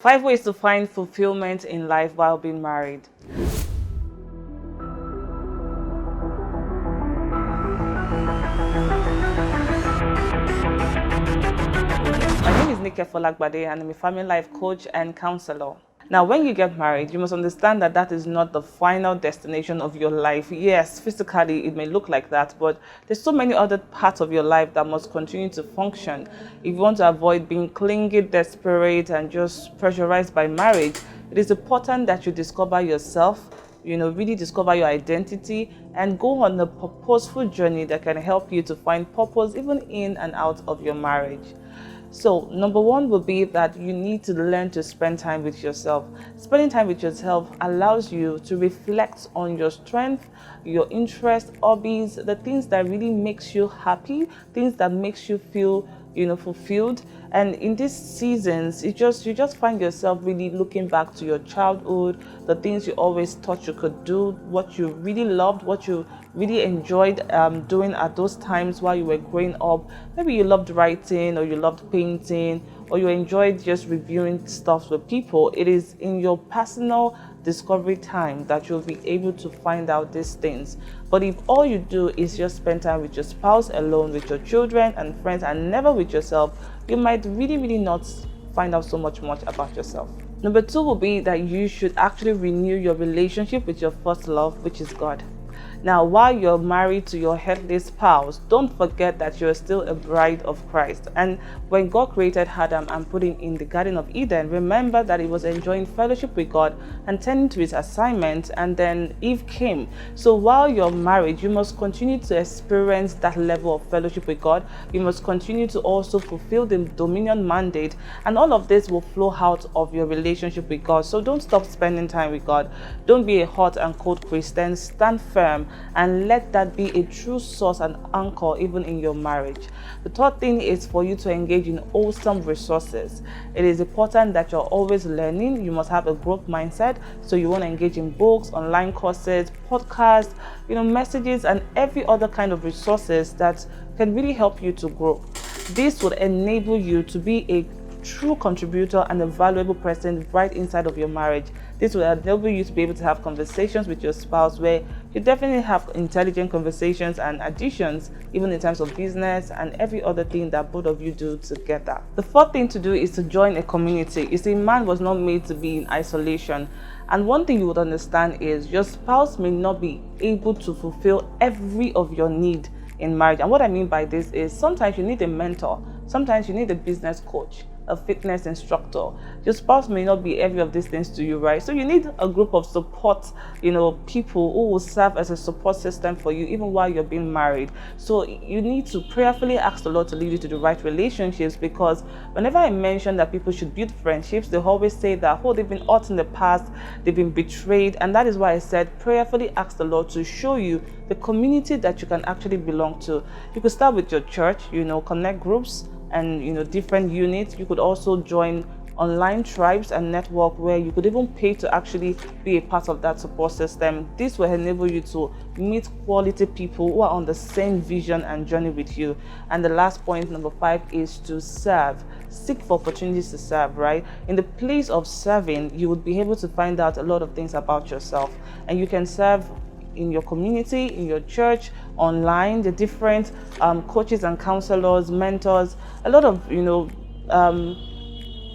5 ways to find fulfillment in life while being married. My name is Folagbade and I'm a family life coach and counselor. Now, when you get married, you must understand that that is not the final destination of your life. Yes, physically it may look like that, but there's so many other parts of your life that must continue to function. If you want to avoid being clingy, desperate, and just pressurized by marriage, it is important that you discover yourself, really discover your identity and go on a purposeful journey that can help you to find purpose even in and out of your marriage. So, number one would be that you need to learn to spend time with yourself. Spending time with yourself allows you to reflect on your strength, your interests, hobbies, the things that really makes you happy, things that makes you feel, fulfilled. And in these seasons, you just find yourself really looking back to your childhood, the things you always thought you could do, what you really loved, what you really enjoyed doing at those times while you were growing up. Maybe you loved writing, or you loved painting, or you enjoyed just reviewing stuff with people. It is in your personal discovery time that you'll be able to find out these things. But if all you do is just spend time with your spouse alone, with your children and friends, and never with yourself, you might really not find out so much about yourself. Number two will be that you should actually renew your relationship with your first love, which is God. Now, while you're married to your heavenly spouse, don't forget that you're still a bride of Christ. And when God created Adam and put him in the Garden of Eden, remember that he was enjoying fellowship with God and tending to his assignment, and then Eve came. So while you're married, you must continue to experience that level of fellowship with God. You must continue to also fulfill the dominion mandate, and all of this will flow out of your relationship with God. So don't stop spending time with God. Don't be a hot and cold Christian. Stand firm and let that be a true source and anchor even in your marriage. The third thing is for you to engage in wholesome resources. It is important that you're always learning. You must have a growth mindset, so you want to engage in books, online courses, podcasts, messages, and every other kind of resources that can really help you to grow. This would enable you to be a true contributor and a valuable person right inside of your marriage. This will enable you to be able to have conversations with your spouse where you definitely have intelligent conversations and additions, even in terms of business and every other thing that both of you do together. The fourth thing to do is to join a community. You see, man was not made to be in isolation. And one thing you would understand is your spouse may not be able to fulfill every of your need in marriage. And what I mean by this is sometimes you need a mentor, sometimes you need a business coach, a fitness instructor. Your spouse may not be every of these things to you, right? So you need a group of support, people who will serve as a support system for you even while you're being married. So you need to prayerfully ask the Lord to lead you to the right relationships, because whenever I mention that people should build friendships, they always say that, they've been hurt in the past, they've been betrayed. And that is why I said prayerfully ask the Lord to show you the community that you can actually belong to. You could start with your church, connect groups and different units. You could also join online tribes and network where you could even pay to actually be a part of that support system. This will enable you to meet quality people who are on the same vision and journey with you. And the last point, number 5, is to serve. Seek for opportunities to serve, right? In the place of serving, you would be able to find out a lot of things about yourself, and you can serve in your community, in your church, online, the different coaches and counselors, mentors, a lot of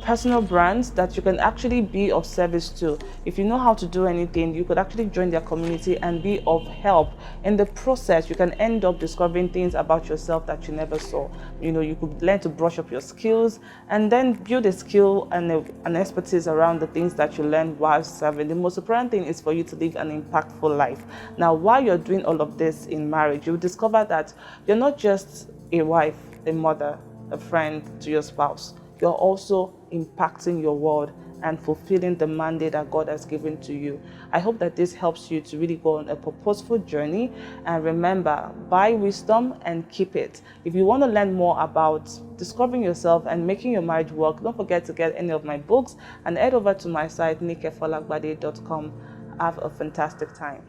personal brands that you can actually be of service to. If you know how to do anything, you could actually join their community and be of help. In the process, you can end up discovering things about yourself that you never saw. You could learn to brush up your skills and then build a skill and an expertise around the things that you learn while serving. The most important thing is for you to live an impactful life. Now, while you're doing all of this in marriage, you'll discover that you're not just a wife, a mother, a friend to your spouse. You're also impacting your world and fulfilling the mandate that God has given to you. I hope that this helps you to really go on a purposeful journey. And remember, buy wisdom and keep it. If you want to learn more about discovering yourself and making your marriage work, don't forget to get any of my books and head over to my site, nikefolagbade.com. Have a fantastic time.